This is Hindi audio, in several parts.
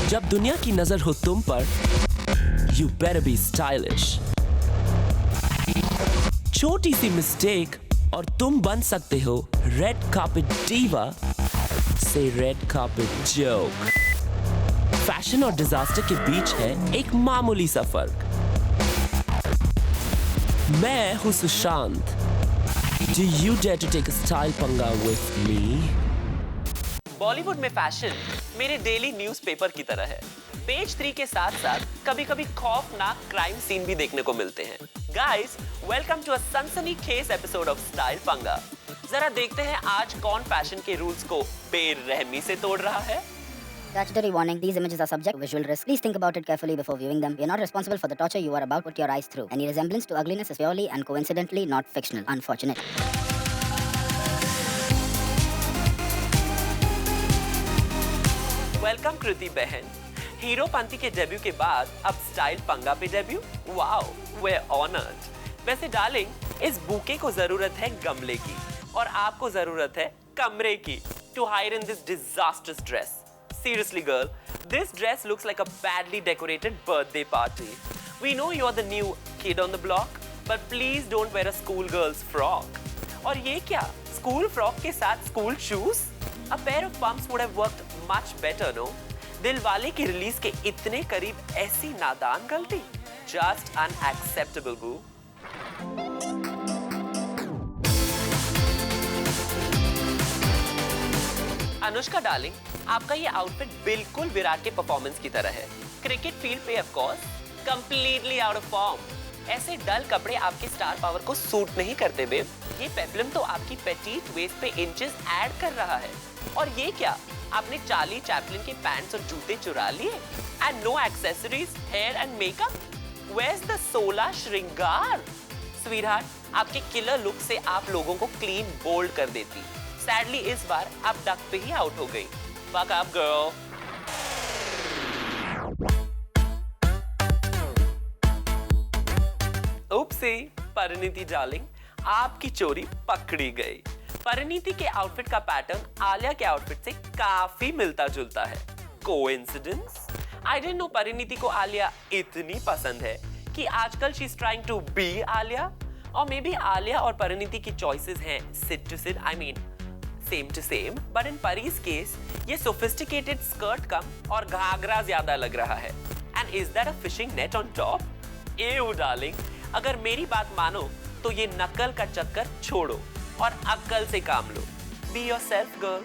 जब दुनिया की नजर हो तुम पर, you better be stylish. छोटी सी मिस्टेक और तुम बन सकते हो रेड कार्पेट डीवा से रेड कार्पेट जोक। फैशन और डिजास्टर के बीच है एक मामूली सा फर्क। मैं हूं Sushant. Do you dare to take a style पंगा with me? बॉलीवुड में फैशन मेरे डेली न्यूज़पेपर की तरह है। पेज 3 के साथ साथ कभी-कभी खौफनाक क्राइम सीन भी देखने को मिलते हैं। गाइस, वेलकम टू अ सनसनीखेज एपिसोड ऑफ स्टाइल पंगा। जरा देखते हैं आज कौन फैशन के रूल्स को बेरहमी से तोड़ रहा है। Statutory warning: these images are subject to visual risk. Please think about it carefully before viewing them. We are not responsible for the torture you are about to put your eyes through. Any resemblance to ugliness is purely and coincidentally not fictional. Unfortunate. Welcome Kriti बहन। हीरोपंती के डेब्यू के बाद अब स्टाइल पंगा पे डेब्यू। वाओ, वे ऑनर्ड। वैसे डार्लिंग, इस बुके को जरूरत है गमले की और आपको जरूरत है कमरे की to hide in this disasters dress. Seriously girl, this dress looks like a badly decorated birthday party. We know you're the new kid on the block, but please don't wear a schoolgirl's frock. और ये क्या? School frock के साथ school shoes? A pair of pumps would have worked much better, no? Dilwale की रिलीज के इतने करीब ऐसी नादान गलती? Just unacceptable, boo. Anushka darling, आपका ये आउटफिट बिल्कुल विराट के परफॉर्मेंस की तरह है। क्रिकेट फील्ड पे of course, completely out of form. ऐसे डल कपड़े आपके स्टार पावर को सूट नहीं करते बेब। ये पेप्लम तो आपकी पेटीट वेस्ट पे इंचेस ऐड कर रहा है। और ये क्या? आपने चार्ली चैपलिन के पैंट्स और जूते चुरा लिए? And no accessories, hair and makeup? Where's the सोला श्रृंगार? स्वीटहार्ट, आपके किलर लुक से आप लोगों को क्लीन बोल्ड कर देती। सैडली इस बार आप डक पे ही आउट हो गई। Fuck up, girl. Oopsie, Parineeti darling, आपकी चोरी पकड़ी गई। परिणीति के आउटफिट का पैटर्न आलिया के आउटफिट से काफी मिलता जुलता है। Coincidence? I didn't know Parineeti को आलिया इतनी पसंद है कि आजकल she's trying to be Alia. और मे बी आलिया और परिणीति की चॉइसेस हैं sit to sit, I mean same to same, but in Pari's case ये सोफिस्टिकेटेड स्कर्ट कम और घाघरा ज्यादा लग रहा है। And is that a fishing net on top? एव डार्लिंग, अगर मेरी बात मानो तो ये नकल का चक्कर छोड़ो और अक्ल से काम लो। Be yourself girl.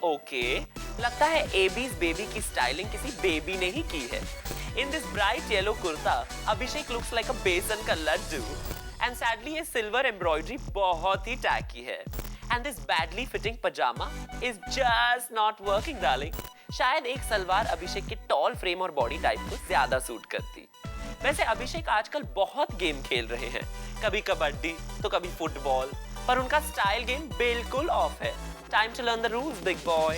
ओके, लगता है एबीज बेबी की स्टाइलिंग किसी बेबी ने ही की है। In this bright yellow kurta, Abhishek looks like a बेसन का लड्डू, and sadly ये silver embroidery बहुत ही tacky है, and this badly fitting pajama is just not working, darling. शायद एक सलवार अभिषेक के tall frame और body type को ज्यादा सूट करती। वैसे अभिषेक आजकल बहुत गेम खेल रहे हैं, कभी कबड्डी तो कभी फुटबॉल, पर उनका स्टाइल गेम बिल्कुल ऑफ है। Time to learn the rules, big boy.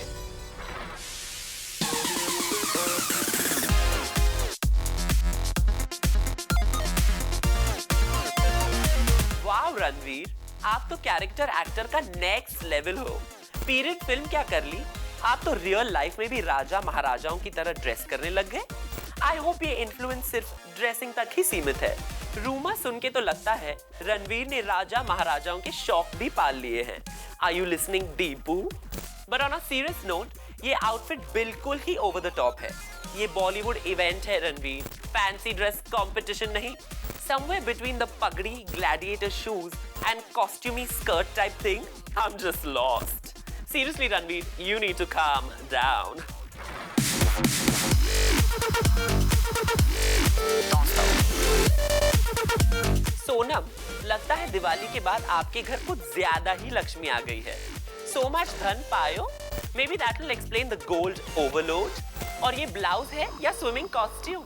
वाव रणवीर, आप तो कैरेक्टर एक्टर का नेक्स्ट लेवल हो। पीरियड फिल्म क्या कर ली, आप तो रियल लाइफ में भी राजा महाराजाओं की तरह ड्रेस करने लग गए। आई होप ये इन्फ्लुएंस सिर्फ ड्रेसिंग तक ही सीमित है। रूमर सुन के तो लगता है रणवीर ने राजा महाराजाओं के शौक भी पाल लिए हैं। Are you listening Deepu? But on a serious note, ये आउटफिट बिल्कुल ही ओवर द टॉप है। ये बॉलीवुड इवेंट है रणवीर, फैंसी ड्रेस कंपटीशन नहीं। Somewhere between the pagdi, gladiator shoes and costumey skirt type thing, I'm just lost. Seriously, Ranveer, you need to calm down. Sonam, लगता है दिवाली के बाद आपके घर कुछ ज्यादा ही लक्ष्मी आ गई है। So much धन पायो? Maybe that will explain the gold overload. और ये ब्लाउज है या swimming costume?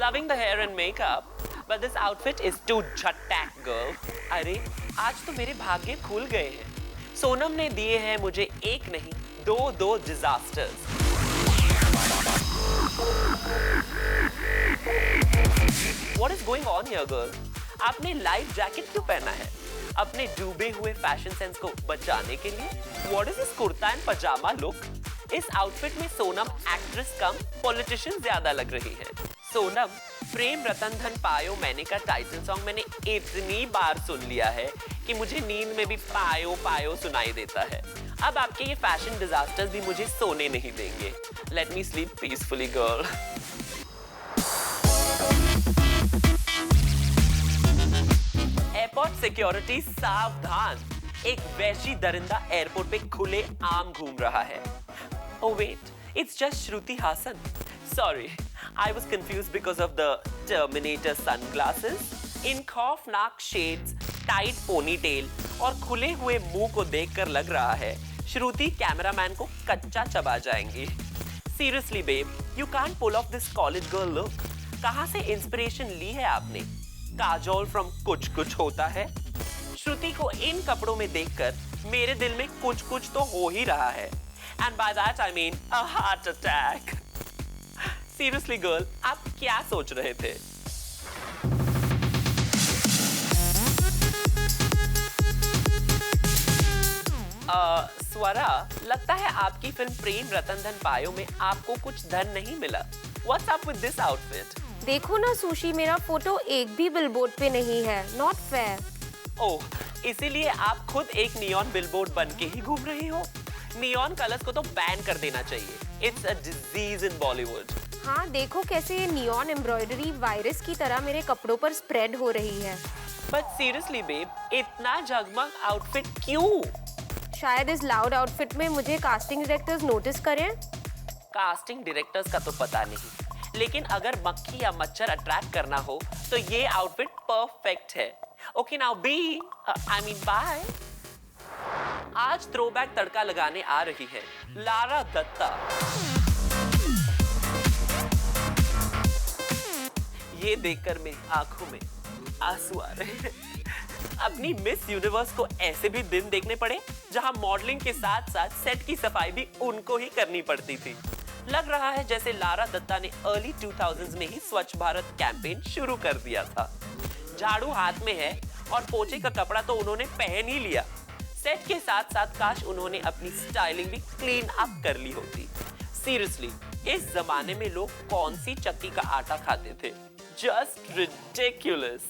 Loving the hair and makeup. But this outfit is too झट्टैक girl. अरे, आज तो मेरे भाग्य खुल गए हैं। सोनम ने दिए हैं मुझे एक नहीं, दो disasters. What is going on here, girl? आपने लाइफ जैकेट क्यों पहना है? अपने डूबे हुए फैशन सेंस को बचाने के लिए? What is this kurta and pyjama look? इस आउटफिट में सोनम एक्ट्रेस कम पॉलिटिशियन ज्यादा लग रही है। सोनम, प्रेम रतन धन पायो मैंने का टाइटल सॉन्ग मैंने इतनी बार सुन लिया है कि मुझे नींद में भी पायो पायो सुनाई देता है। अब आपके ये फैशन डिजास्टर्स भी मुझे सोने नहीं देंगे। Let me sleep peacefully girl. Airport security सावधान, एक वैशी दरिंदा एयरपोर्ट पे खुले आम घूम रहा है। Oh wait, it's just Shruti Hassan. Sorry, I was confused because of the Terminator sunglasses. इन खौफनाक shades, tight ponytail और खुले हुए मुंह को देखकर लग रहा है श्रुति कैमरामैन को कच्चा चबा जाएंगी। Seriously babe, you can't pull off this college girl look. कहाँ से इंस्पिरेशन ली है आपने? काजोल फ्रॉम कुछ कुछ होता है। श्रुति को इन कपड़ों में देखकर मेरे दिल में कुछ कुछ तो हो ही रहा है। And by that I mean a heart attack. Seriously girl, आप क्या सोच रहे थे? स्वरा, लगता है आपकी फिल्म प्रेम रतन धन पायो में आपको कुछ धन नहीं मिला। What's up with this outfit? देखो ना सुशी, मेरा फोटो एक भी बिलबोर्ड पे नहीं है। Not fair. ओह, इसीलिए आप खुद एक नियॉन बिलबोर्ड बन के ही घूम रही हो? नियॉन कलर्स को तो बैन कर देना चाहिए। It's a disease in Bollywood. हाँ, देखो कैसे ये नियॉन एम्ब्रॉयडरी वायरस की तरह मेरे कपड़ों पर स्प्रेड हो रही है। बट सीरियसली बेब, इतना जगमग आउटफिट क्यों? शायद इस लाउड आउटफिट में मुझे कास्टिंग डायरेक्टर्स नोटिस करें। कास्टिंग डायरेक्टर्स का तो पता नहीं, लेकिन अगर मक्खी या मच्छर अट्रैक्ट करना हो तो ये आउटफिट परफेक्ट है। Okay now be I mean bye. आज थ्रोबैक तड़का लगाने आ रही है लारा दत्ता। ये देखकर मेरी आंखों में आंसू आ रहे हैं। अपनी मिस यूनिवर्स को ऐसे भी दिन देखने पड़े जहां मॉडलिंग के साथ साथ सेट की सफाई भी उनको ही करनी पड़ती थी। लग रहा है जैसे लारा दत्ता ने अर्ली 2000s में ही स्वच्छ भारत कैंपेन शुरू कर दिया था। झाड़ू हाथ में है और पोछे का कपड़ा तो उन्होंने पहन ही लिया। सेट के साथ साथ काश उन्होंने अपनी स्टाइलिंग भी क्लीन अप कर ली होती। सीरियसली, इस जमाने में लोग कौन सी चक्की का आटा खाते थे? Just ridiculous.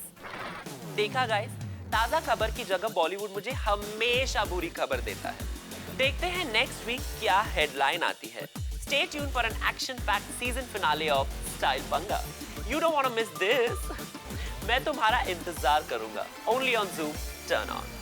देखा गाइस, ताजा खबर की जगह बॉलीवुड मुझे हमेशा बुरी खबर देता है। देखते हैं नेक्स्ट वीक क्या हेडलाइन आती है। Stay tuned for an action-packed season finale of Style Banga. You don't want to miss this. मैं तुम्हारा इंतजार करूंगा। Only on Zoom. Turn on.